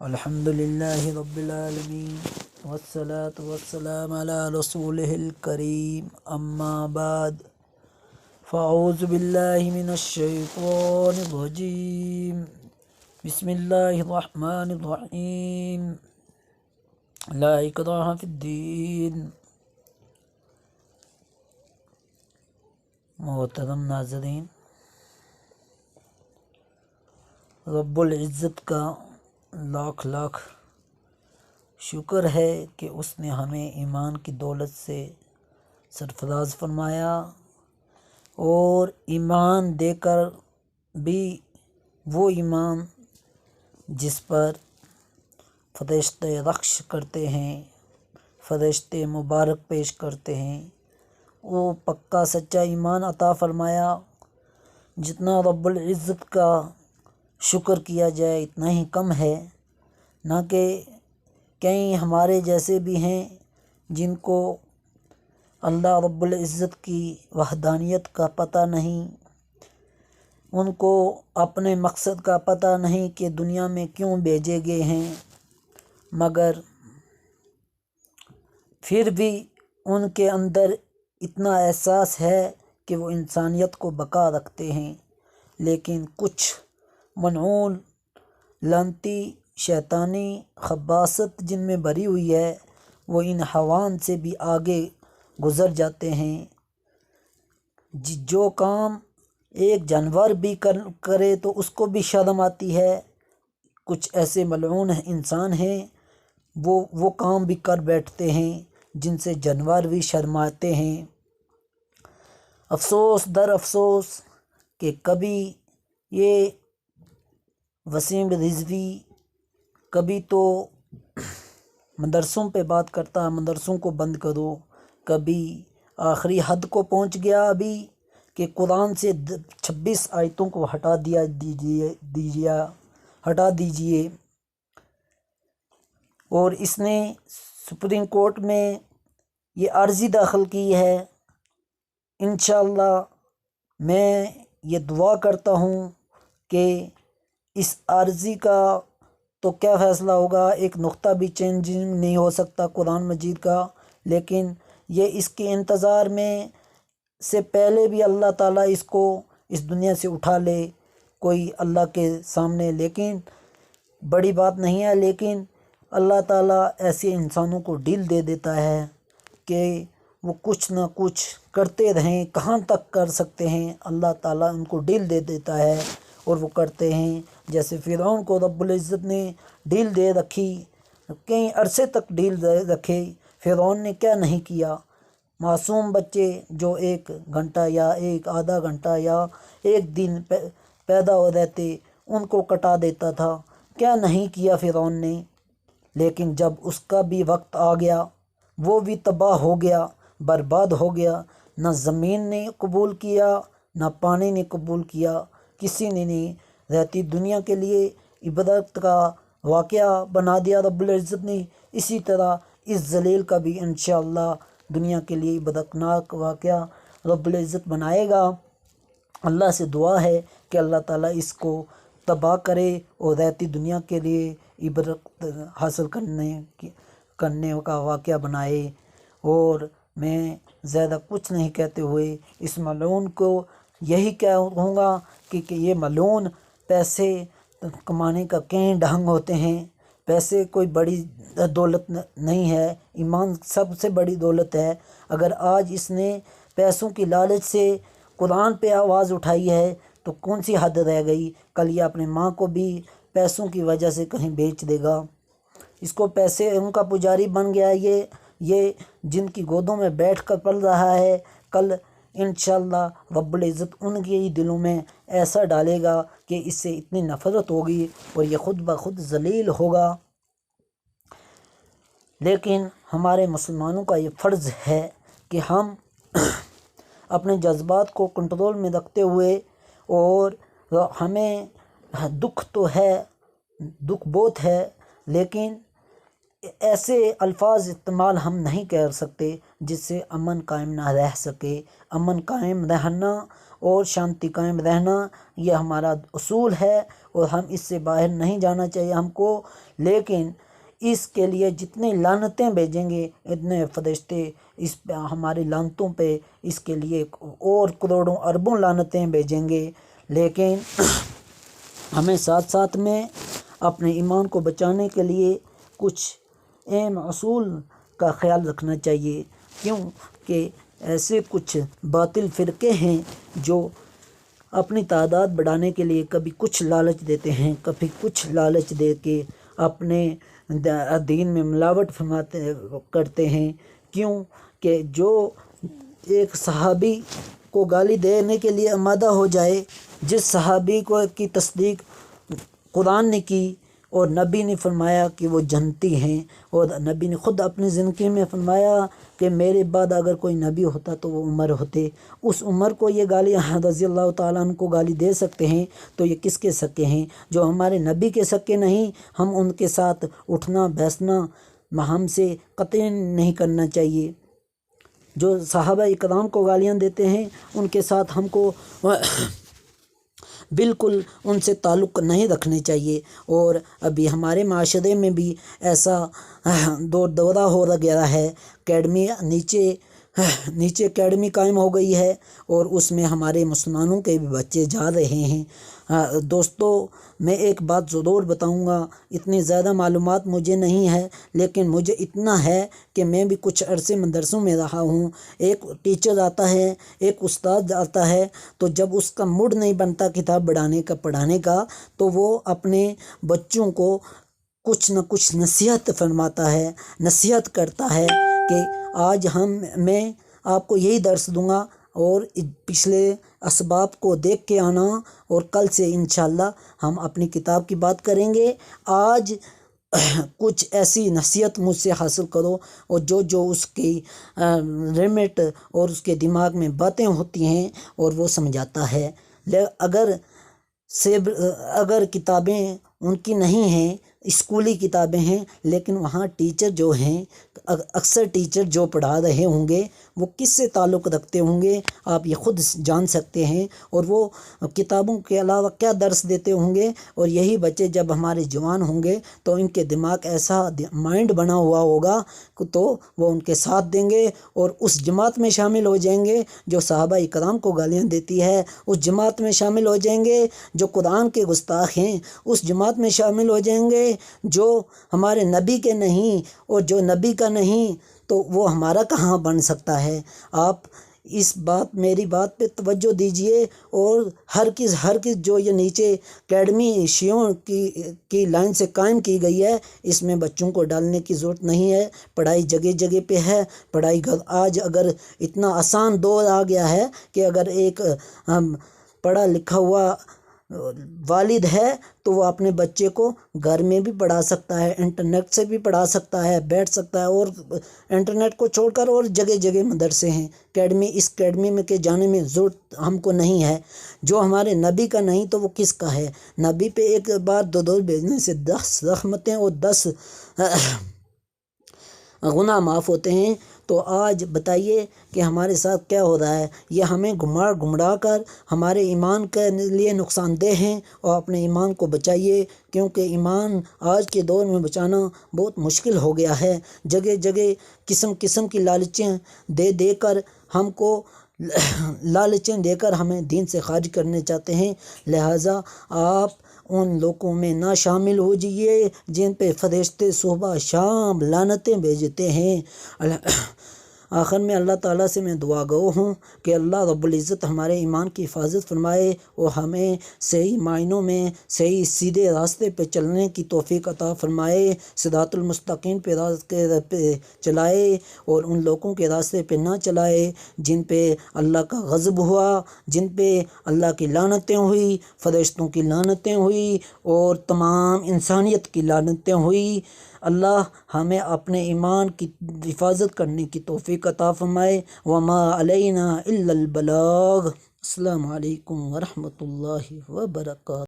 الحمد للہ رب العالمین والصلاة والسلام علی رسولہ الکریم اما بعد فاعوذ باللہ من الشیطان الرجیم بسم اللہ الرحمن الرحیم لا اکراہ فی الدین۔ محترم ناظرین، رب العزت کا لاکھ لاکھ شکر ہے کہ اس نے ہمیں ایمان کی دولت سے سرفراز فرمایا، اور ایمان دے کر بھی وہ ایمان جس پر فرشتے رخش کرتے ہیں، فرشتے مبارک پیش کرتے ہیں، وہ پکا سچا ایمان عطا فرمایا۔ جتنا رب العزت کا شکر کیا جائے اتنا ہی کم ہے، نہ کہ کئی ہمارے جیسے بھی ہیں جن کو اللہ رب العزت کی وحدانیت کا پتہ نہیں، ان کو اپنے مقصد کا پتہ نہیں کہ دنیا میں کیوں بھیجے گئے ہیں، مگر پھر بھی ان کے اندر اتنا احساس ہے کہ وہ انسانیت کو بقا رکھتے ہیں۔ لیکن کچھ منعون لعنتی شیطانی خباثت جن میں بھری ہوئی ہے، وہ ان حیوان سے بھی آگے گزر جاتے ہیں۔ جو کام ایک جانور بھی کرے تو اس کو بھی شرم آتی ہے، کچھ ایسے ملعون انسان ہیں وہ کام بھی کر بیٹھتے ہیں جن سے جانور بھی شرماتے ہیں۔ افسوس در افسوس کہ کبھی یہ وسیم رضوی کبھی تو مدرسوں پہ بات کرتا، مدرسوں کو بند کرو، کبھی آخری حد کو پہنچ گیا ابھی کہ قرآن سے 26 آیتوں کو ہٹا دیجئے، اور اس نے سپریم کورٹ میں یہ عرضی داخل کی ہے۔ انشاءاللہ میں یہ دعا کرتا ہوں کہ اس عرضی کا تو کیا فیصلہ ہوگا، ایک نقطہ بھی چینجنگ نہیں ہو سکتا قرآن مجید کا، لیکن یہ اس کے انتظار میں سے پہلے بھی اللہ تعالیٰ اس کو اس دنیا سے اٹھا لے کوئی اللہ کے سامنے، لیکن بڑی بات نہیں ہے۔ لیکن اللہ تعالیٰ ایسے انسانوں کو ڈیل دے دیتا ہے کہ وہ کچھ نہ کچھ کرتے رہیں، کہاں تک کر سکتے ہیں، اللہ تعالیٰ ان کو ڈیل دے دیتا ہے اور وہ کرتے ہیں۔ جیسے فرعون کو رب العزت نے ڈیل دے رکھی، کئی عرصے تک ڈیل دے رکھے، فرعون نے کیا نہیں کیا۔ معصوم بچے جو 1 گھنٹہ یا آدھا گھنٹہ یا 1 دن پیدا ہو رہتے ان کو کٹا دیتا تھا، کیا نہیں کیا فرعون نے۔ لیکن جب اس کا بھی وقت آ گیا، وہ بھی تباہ ہو گیا، برباد ہو گیا، نہ زمین نے قبول کیا نہ پانی نے قبول کیا، کسی نے نہیں۔ رہتی دنیا کے لیے عبرت کا واقعہ بنا دیا رب العزت نے، اسی طرح اس ذلیل کا بھی انشاءاللہ دنیا کے لیے عبرتناک واقعہ رب العزت بنائے گا۔ اللہ سے دعا ہے کہ اللہ تعالیٰ اس کو تباہ کرے اور رہتی دنیا کے لیے عبرت حاصل کرنے کا واقعہ بنائے۔ اور میں زیادہ کچھ نہیں کہتے ہوئے اس ملعون کو یہی کہوں گا کہ یہ ملعون پیسے کمانے کا کئی ڈھنگ ہوتے ہیں، پیسے کوئی بڑی دولت نہیں ہے، ایمان سب سے بڑی دولت ہے۔ اگر آج اس نے پیسوں کی لالچ سے قرآن پہ آواز اٹھائی ہے تو کون سی حد رہ گئی، کل یہ اپنے ماں کو بھی پیسوں کی وجہ سے کہیں بیچ دے گا۔ اس کو پیسے ان کا پجاری بن گیا، یہ جن کی گودوں میں بیٹھ کر پل رہا ہے، کل انشاءاللہ رب العزت ان کے دلوں میں ایسا ڈالے گا کہ اس سے اتنی نفرت ہوگی اور یہ خود بخود ذلیل ہوگا۔ لیکن ہمارے مسلمانوں کا یہ فرض ہے کہ ہم اپنے جذبات کو کنٹرول میں رکھتے ہوئے، اور ہمیں دکھ تو ہے، دکھ بہت ہے، لیکن ایسے الفاظ استعمال ہم نہیں کر سکتے جس سے امن قائم نہ رہ سکے۔ امن قائم رہنا اور شانتی قائم رہنا یہ ہمارا اصول ہے، اور ہم اس سے باہر نہیں جانا چاہیے ہم کو، لیکن اس کے لیے جتنے لعنتیں بھیجیں گے اتنے فرشتے اس پہ ہماری لعنتوں پہ اس کے لیے اور کروڑوں اربوں لعنتیں بھیجیں گے۔ لیکن ہمیں ساتھ ساتھ میں اپنے ایمان کو بچانے کے لیے کچھ اہم اصول کا خیال رکھنا چاہیے، کیونکہ ایسے کچھ باطل فرقے ہیں جو اپنی تعداد بڑھانے کے لیے کبھی کچھ لالچ دیتے ہیں، کبھی کچھ لالچ دے کے اپنے دین میں ملاوٹ کرتے ہیں۔ کیوں کہ جو ایک صحابی کو گالی دینے کے لیے آمادہ ہو جائے، جس صحابی کو کی تصدیق قرآن نے کی اور نبی نے فرمایا کہ وہ جنتی ہیں، اور نبی نے خود اپنی زندگی میں فرمایا کہ میرے بعد اگر کوئی نبی ہوتا تو وہ عمر ہوتے، اس عمر کو یہ گالی رضی اللہ تعالیٰ عنہ کو گالی دے سکتے ہیں تو یہ کس کے سکے ہیں؟ جو ہمارے نبی کے سکے نہیں، ہم ان کے ساتھ اٹھنا بیسنا ہم سے قطعی نہیں کرنا چاہیے۔ جو صحابہ اکرام کو گالیاں دیتے ہیں ان کے ساتھ ہم کو بالکل ان سے تعلق نہیں رکھنے چاہیے۔ اور ابھی ہمارے معاشرے میں بھی ایسا دورہ ہو گیا ہے، اکیڈمی نیچے اکیڈمی قائم ہو گئی ہے اور اس میں ہمارے مسلمانوں کے بھی بچے جا رہے ہیں۔ دوستو، میں ایک بات ضرور بتاؤں گا، اتنی زیادہ معلومات مجھے نہیں ہے، لیکن مجھے اتنا ہے کہ میں بھی کچھ عرصے مدرسوں میں رہا ہوں۔ ایک ٹیچر آتا ہے، ایک استاد آتا ہے، تو جب اس کا موڈ نہیں بنتا کتاب پڑھانے کا تو وہ اپنے بچوں کو کچھ نہ کچھ نصیحت فرماتا ہے، نصیحت کرتا ہے کہ آج میں آپ کو یہی درس دوں گا اور پچھلے اسباب کو دیکھ کے آنا، اور کل سے انشاءاللہ ہم اپنی کتاب کی بات کریں گے۔ آج کچھ ایسی نصیحت مجھ سے حاصل کرو، اور جو اس کی ریمٹ اور اس کے دماغ میں باتیں ہوتی ہیں اور وہ سمجھاتا ہے۔ اگر کتابیں ان کی نہیں ہیں، اسکولی کتابیں ہیں، لیکن وہاں ٹیچر جو ہیں، اکثر ٹیچر جو پڑھا رہے ہوں گے وہ کس سے تعلق رکھتے ہوں گے آپ یہ خود جان سکتے ہیں، اور وہ کتابوں کے علاوہ کیا درس دیتے ہوں گے۔ اور یہی بچے جب ہمارے جوان ہوں گے تو ان کے دماغ ایسا مائنڈ بنا ہوا ہوگا تو وہ ان کے ساتھ دیں گے اور اس جماعت میں شامل ہو جائیں گے جو صحابہ اکرام کو گالیاں دیتی ہے، اس جماعت میں شامل ہو جائیں گے جو قرآن کے گستاخ ہیں، اس جماعت میں شامل ہو جائیں گے جو ہمارے نبی کے نہیں، اور جو نبی کا نہیں تو وہ ہمارا کہاں بن سکتا ہے۔ آپ میری بات پہ توجہ دیجئے، اور ہر کس جو یہ نیچے اکیڈمی شیعوں کی لائن سے قائم کی گئی ہے، اس میں بچوں کو ڈالنے کی ضرورت نہیں ہے۔ پڑھائی جگہ جگہ پہ ہے، پڑھائی آج اگر اتنا آسان دور آ گیا ہے کہ اگر ایک پڑھا لکھا ہوا والد ہے تو وہ اپنے بچے کو گھر میں بھی پڑھا سکتا ہے، انٹرنیٹ سے بھی پڑھا سکتا ہے، بیٹھ سکتا ہے، اور انٹرنیٹ کو چھوڑ کر اور جگہ جگہ مدرسے ہیں۔ اس اکیڈمی میں کے جانے میں ضرورت ہم کو نہیں ہے۔ جو ہمارے نبی کا نہیں تو وہ کس کا ہے؟ نبی پہ ایک بار دو بھیجنے سے 10 رحمتیں اور 10 گناہ معاف ہوتے ہیں۔ تو آج بتائیے کہ ہمارے ساتھ کیا ہو رہا ہے؟ یہ ہمیں گمراہ کر ہمارے ایمان کے لیے نقصان دہ ہیں، اور اپنے ایمان کو بچائیے، کیونکہ ایمان آج کے دور میں بچانا بہت مشکل ہو گیا ہے۔ جگہ جگہ قسم کی لالچیں دے کر ہم کو ہمیں دین سے خارج کرنے چاہتے ہیں۔ لہٰذا آپ ان لوگوں میں نہ شامل ہو جائیے جن پہ فرشتے صبح شام لعنتیں بھیجتے ہیں۔ آخر میں اللہ تعالیٰ سے میں دعا گو ہوں کہ اللہ رب العزت ہمارے ایمان کی حفاظت فرمائے اور ہمیں صحیح معنوں میں صحیح سیدھے راستے پہ چلنے کی توفیق عطا فرمائے، صراط المستقیم پہ چلائے، اور ان لوگوں کے راستے پہ نہ چلائے جن پہ اللہ کا غضب ہوا، جن پہ اللہ کی لعنتیں ہوئی، فرشتوں کی لعنتیں ہوئی، اور تمام انسانیت کی لعنتیں ہوئی۔ اللہ ہمیں اپنے ایمان کی حفاظت کرنے کی توفیق عطا فرمائے۔ وما علینا الا البلاغ۔ السلام علیکم ورحمۃ اللہ وبرکاتہ۔